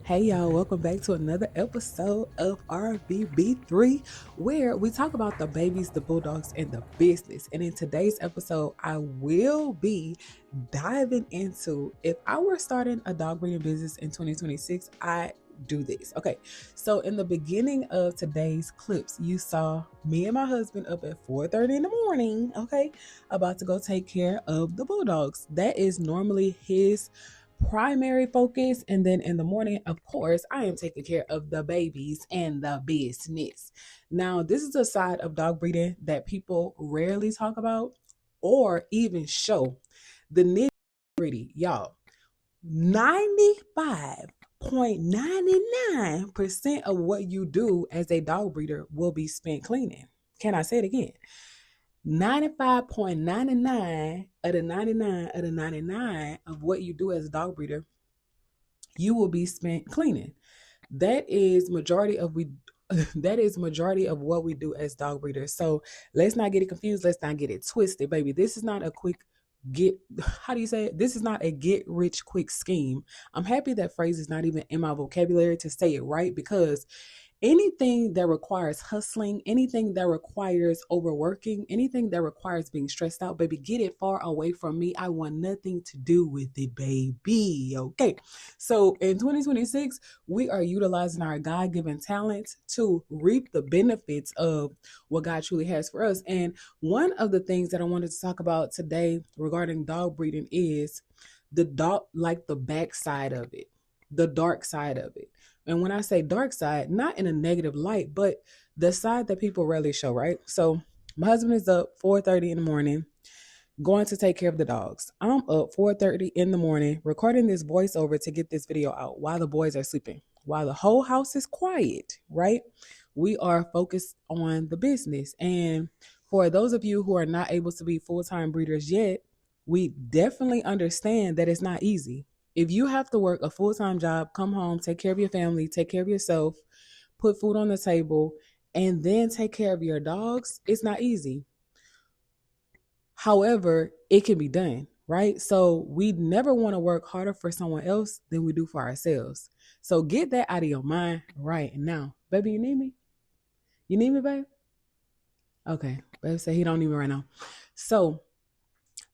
Hey y'all, welcome back to another episode of RVB3, where we talk about the babies, the Bulldogs, and the business. And in today's episode, I will be diving into if I were starting a dog breeding business in 2026, I do this. Okay, so in the beginning of today's clips, you saw me and my husband up at 4:30 in the morning, okay, about to go take care of the Bulldogs. That is normally his primary focus. And then in the morning, of course, I am taking care of the babies and the business. Now, this is a side of dog breeding that people rarely talk about or even show. The nitty gritty, y'all. 95.99% of what you do as a dog breeder will be spent cleaning. Can I say it again? 95.99 of the 99 of what you do as a dog breeder, you will be spent cleaning. That is majority of what we do as dog breeders. So let's not get it confused. Let's not get it twisted, baby. This is not a quick how do you say it? This is not a get rich quick scheme. I'm happy that phrase is not even in my vocabulary to say it right, because anything that requires hustling, anything that requires overworking, anything that requires being stressed out, baby, get it far away from me. I want nothing to do with it, baby. Okay. So in 2026, we are utilizing our God-given talents to reap the benefits of what God truly has for us. And one of the things that I wanted to talk about today regarding dog breeding is the backside of it, the dark side of it. And when I say dark side, not in a negative light, but the side that people rarely show, right? So my husband is up 4:30 in the morning, going to take care of the dogs. I'm up 4:30 in the morning, recording this voiceover to get this video out while the boys are sleeping, while the whole house is quiet, right? We are focused on the business. And for those of you who are not able to be full-time breeders yet, we definitely understand that it's not easy. If you have to work a full-time job, come home, take care of your family, take care of yourself, put food on the table, and then take care of your dogs, it's not easy. However, it can be done, right? So we never want to work harder for someone else than we do for ourselves. So get that out of your mind right now. Baby, you need me? You need me, babe? Okay. Baby said he don't need me right now. So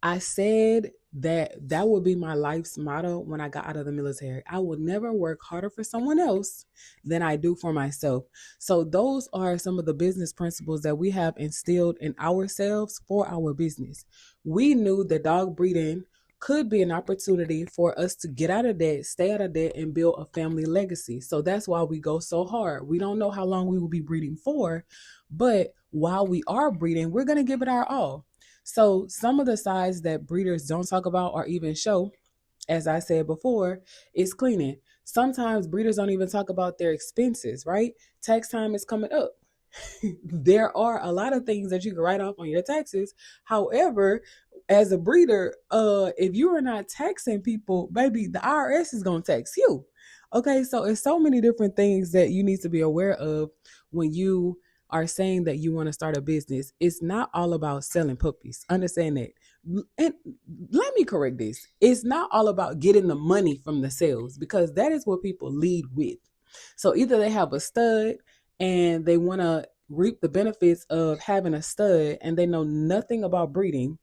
I said that would be my life's motto when I got out of the military. I will never work harder for someone else than I do for myself. So those are some of the business principles that we have instilled in ourselves for our business. We knew that dog breeding could be an opportunity for us to get out of debt, stay out of debt, and build a family legacy. So that's why we go so hard. We don't know how long we will be breeding for, but while we are breeding, we're going to give it our all. So some of the sides that breeders don't talk about or even show, as I said before, is cleaning. Sometimes breeders don't even talk about their expenses, right? Tax time is coming up. There are a lot of things that you can write off on your taxes. However, as a breeder, if you are not taxing people, baby, the IRS is going to tax you. Okay, so it's so many different things that you need to be aware of when you are saying that you want to start a business. It's not all about selling puppies. Understand that. And let me correct this. It's not all about getting the money from the sales, because that is what people lead with. So either they have a stud and they want to reap the benefits of having a stud and they know nothing about breeding,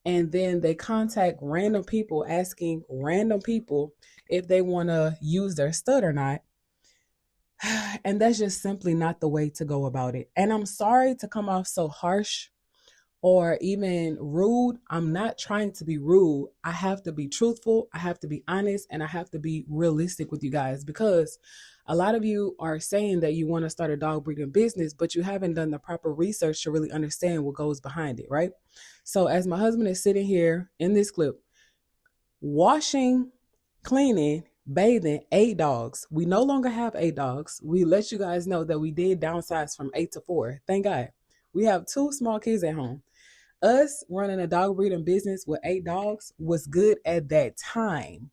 and then they contact random people asking random people if they want to use their stud or not. And that's just simply not the way to go about it. And I'm sorry to come off so harsh or even rude. I'm not trying to be rude. I have to be truthful. I have to be honest, and I have to be realistic with you guys, because a lot of you are saying that you want to start a dog breeding business, but you haven't done the proper research to really understand what goes behind it, right? So as my husband is sitting here in this clip, washing, cleaning, bathing 8 dogs. We no longer have 8 dogs. We let you guys know that we did downsize from 8 to 4. Thank God. We have 2 small kids at home. Us running a dog breeding business with 8 dogs was good at that time.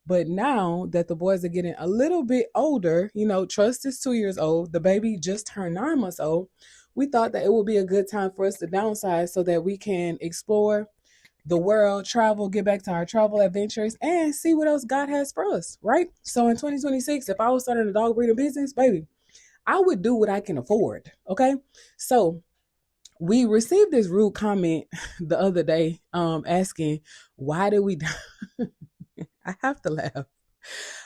But now that the boys are getting a little bit older, Trust is 2 years old. The baby just turned 9 months old. We thought that it would be a good time for us to downsize so that we can explore the world, travel, get back to our travel adventures, and see what else God has for us, right? So in 2026, if I was starting a dog breeding business, baby, I would do what I can afford. Okay. So we received this rude comment the other day, asking, why did we I have to laugh.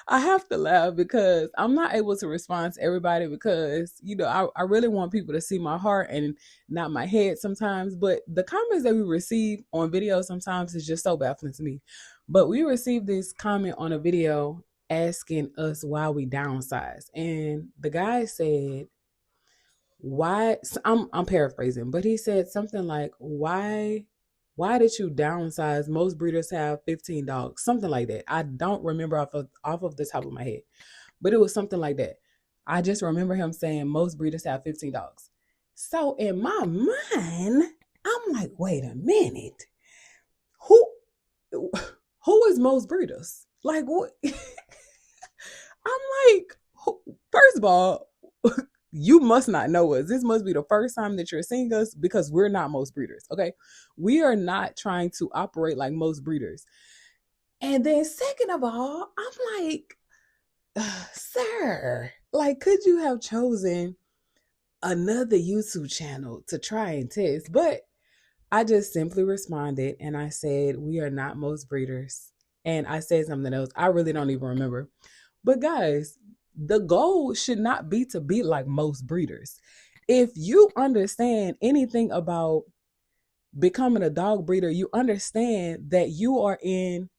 I have to laugh because I'm not able to respond to everybody because, I really want people to see my heart and not my head sometimes. But the comments that we receive on video sometimes is just so baffling to me. But we received this comment on a video asking us why we downsize. And the guy said, why, I'm paraphrasing, but he said something like, why did you downsize? Most breeders have 15 dogs, something like that. I don't remember off of the top of my head, but it was something like that. I just remember him saying most breeders have 15 dogs. So in my mind, I'm like, wait a minute, who who is most breeders? Like what? I'm like, first of all, you must not know us. This must be the first time that you're seeing us because we're not most breeders. Okay. We are not trying to operate like most breeders. And then, second of all, I'm like, sir, like, could you have chosen another YouTube channel to try and test? But I just simply responded and I said, we are not most breeders. And I said something else. I really don't even remember. But guys, the goal should not be to be like most breeders. If you understand anything about becoming a dog breeder, you understand that you are in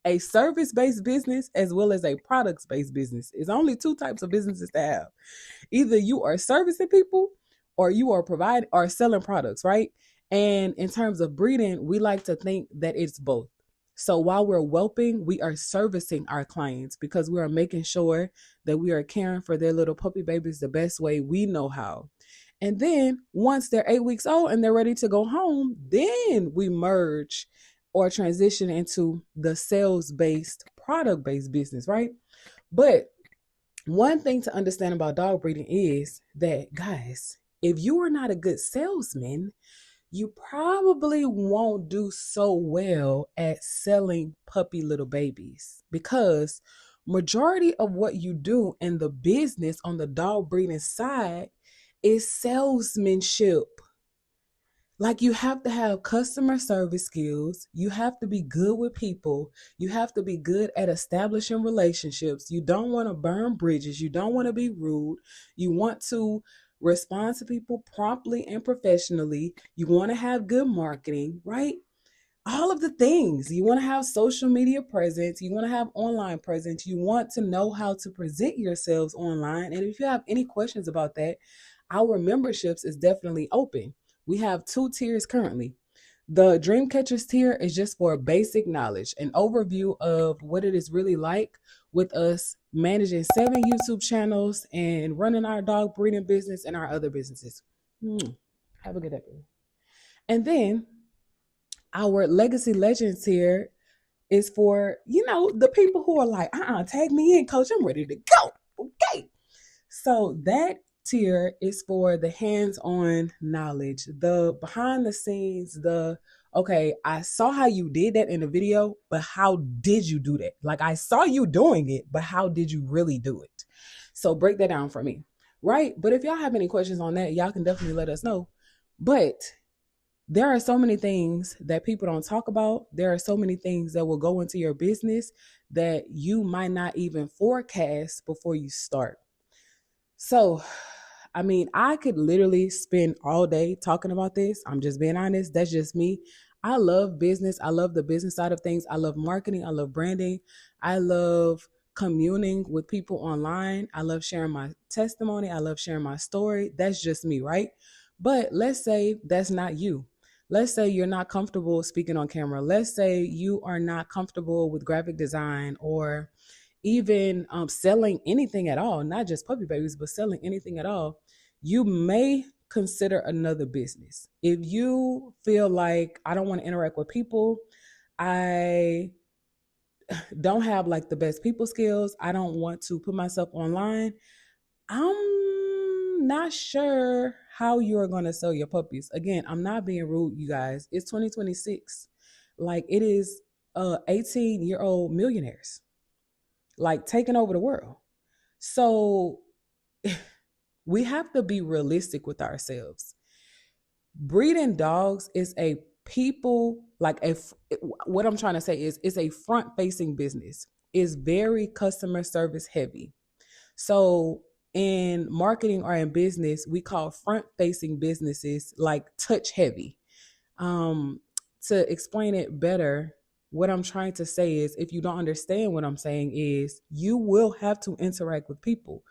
a service-based business as well as a products-based business. It's only two types of businesses to have. Either you are servicing people or you are providing or selling products, right? And in terms of breeding, we like to think that it's both. So while we're whelping, we are servicing our clients because we are making sure that we are caring for their little puppy babies the best way we know how. And then once they're 8 weeks old and they're ready to go home, then we merge or transition into the sales-based, product-based business, right? But one thing to understand about dog breeding is that, guys, if you are not a good salesman, you probably won't do so well at selling puppy little babies because majority of what you do in the business on the dog breeding side is salesmanship. Like, you have to have customer service skills. You have to be good with people. You have to be good at establishing relationships. You don't want to burn bridges. You don't want to be rude. You want to respond to people promptly and professionally. You want to have good marketing, right? All of the things. You want to have social media presence. You want to have online presence. You want to know how to present yourselves online. And if you have any questions about that, our memberships is definitely open. We have 2 tiers currently. The Dream Catchers tier is just for basic knowledge, an overview of what it is really like with us managing 7 YouTube channels and running our dog breeding business and our other businesses. Have a good day. And then our Legacy Legends tier is for, the people who are like, tag me in, coach, I'm ready to go. Okay. So that tier is for the hands-on knowledge, the behind the scenes, okay, I saw how you did that in the video, but how did you do that? Like, I saw you doing it, but how did you really do it? So break that down for me, right? But if y'all have any questions on that, y'all can definitely let us know. But there are so many things that people don't talk about. There are so many things that will go into your business that you might not even forecast before you start. So, I could literally spend all day talking about this. I'm just being honest. That's just me. I love business. I love the business side of things. I love marketing. I love branding. I love communing with people online. I love sharing my testimony. I love sharing my story. That's just me, right? But let's say that's not you. Let's say you're not comfortable speaking on camera. Let's say you are not comfortable with graphic design or even selling anything at all, not just puppy babies, but selling anything at all. You may consider another business. If you feel like, I don't want to interact with people, I don't have like the best people skills, I don't want to put myself online, I'm I'm not sure how you're going to sell your puppies. Again, I'm not being rude, you guys. It's 2026. Like, it is 18-year-old millionaires, like, taking over the world. So we have to be realistic with ourselves. Breeding dogs is a people, like, what I'm trying to say is it's a front facing business. It's very customer service heavy. So in marketing or in business, we call front facing businesses like touch heavy. Um, to explain it better, what I'm trying to say is, if you don't understand what I'm saying, is you will have to interact with people,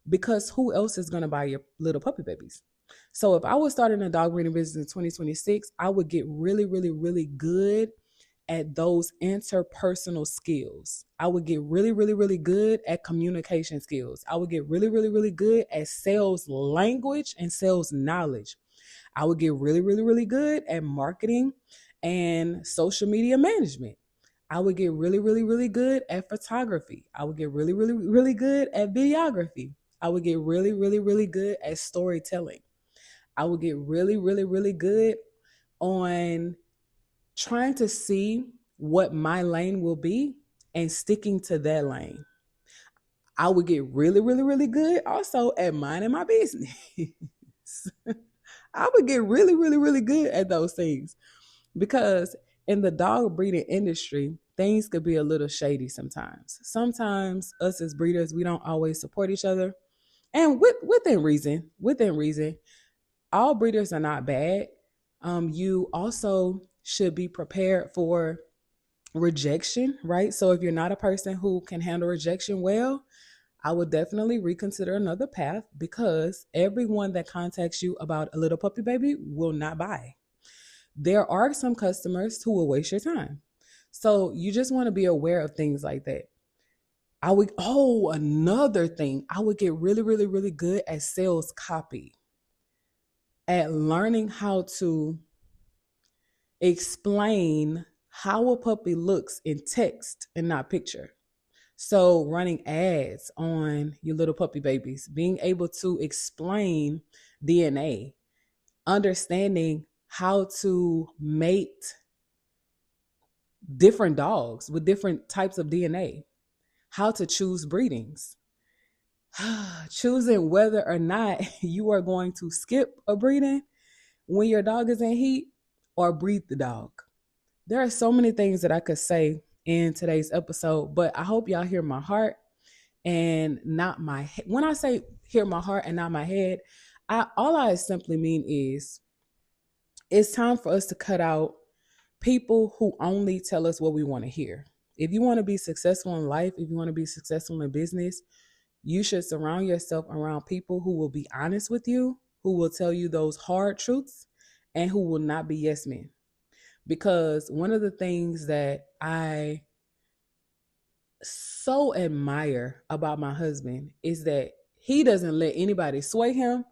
because who else is going to buy your little puppy babies? So if I was starting a dog breeding business in 2026, I would get really, really, really good at those interpersonal skills. I would get really, really, really good at communication skills. I would get really, really, really good at sales language and sales knowledge. I would get really, really, really good at marketing and social media management. I would get really, really, really good at photography. I would get really, really, really good at videography. I would get really, really, really good at storytelling. I would get really, really, really good on trying to see what my lane will be and sticking to that lane. I would get really, really, really good also at minding my business. I would get really, really, really good at those things, because in the dog breeding industry, things could be a little shady sometimes. Sometimes us as breeders, we don't always support each other. And within reason, all breeders are not bad. You also should be prepared for rejection, right? So if you're not a person who can handle rejection well, I would definitely reconsider another path, because everyone that contacts you about a little puppy baby will not buy. There are some customers who will waste your time. So you just want to be aware of things like that. Another thing, I would get really, really, really good at sales copy, at learning how to explain how a puppy looks in text and not picture. So running ads on your little puppy babies, being able to explain DNA, understanding how to mate different dogs with different types of DNA, how to choose breedings, choosing whether or not you are going to skip a breeding when your dog is in heat or breed the dog. There are so many things that I could say in today's episode, but I hope y'all hear my heart and not my head. When I say hear my heart and not my head, all I simply mean is it's time for us to cut out people who only tell us what we want to hear. If you want to be successful in life, if you want to be successful in business, you should surround yourself around people who will be honest with you, who will tell you those hard truths, and who will not be yes men. Because one of the things that I so admire about my husband is that he doesn't let anybody sway him.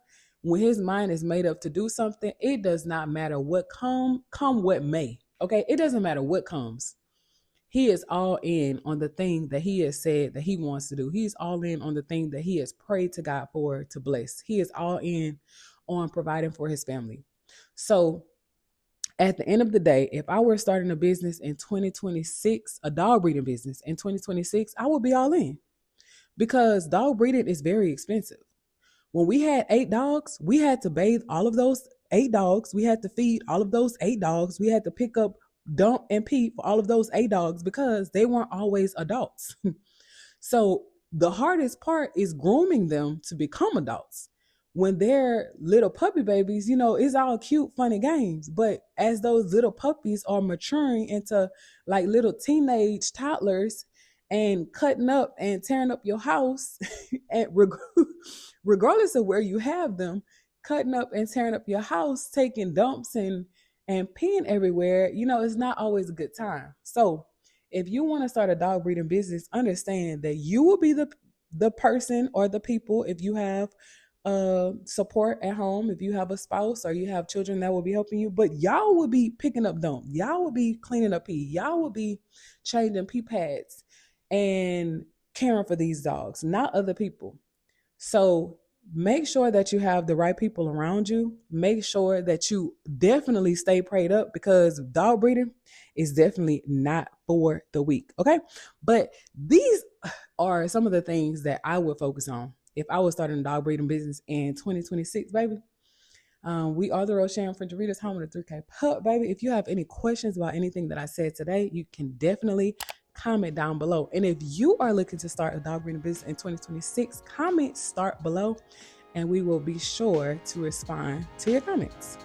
When his mind is made up to do something, it does not matter what come what may. Okay, it doesn't matter what comes. He is all in on the thing that he has said that he wants to do. He's all in on the thing that he has prayed to God for to bless. He is all in on providing for his family. So at the end of the day, if I were starting a business in 2026, a dog breeding business in 2026, I would be all in, because dog breeding is very expensive. When we had 8 dogs, we had to bathe all of those 8 dogs. We had to feed all of those 8 dogs. We had to pick up, dump, and pee for all of those 8 dogs, because they weren't always adults. So the hardest part is grooming them to become adults. When they're little puppy babies, it's all cute, funny games. But as those little puppies are maturing into like little teenage toddlers and cutting up and tearing up your house, and regardless of where you have them, cutting up and tearing up your house, taking dumps and peeing everywhere, it's not always a good time. So if you want to start a dog breeding business, understand that you will be the person or the people, if you have support at home, if you have a spouse or you have children that will be helping you, but y'all will be picking up dump, y'all will be cleaning up pee, y'all will be changing pee pads and caring for these dogs, not other people. So make sure that you have the right people around you. Make sure that you definitely stay prayed up, because dog breeding is definitely not for the weak. Okay. But these are some of the things that I would focus on if I was starting a dog breeding business in 2026, baby. We are the Rosharon Frenchie Readers, home of the 3K Pup, baby. If you have any questions about anything that I said today, you can definitely comment down below. And if you are looking to start a dog breeding business in 2026, comment start below, and we will be sure to respond to your comments.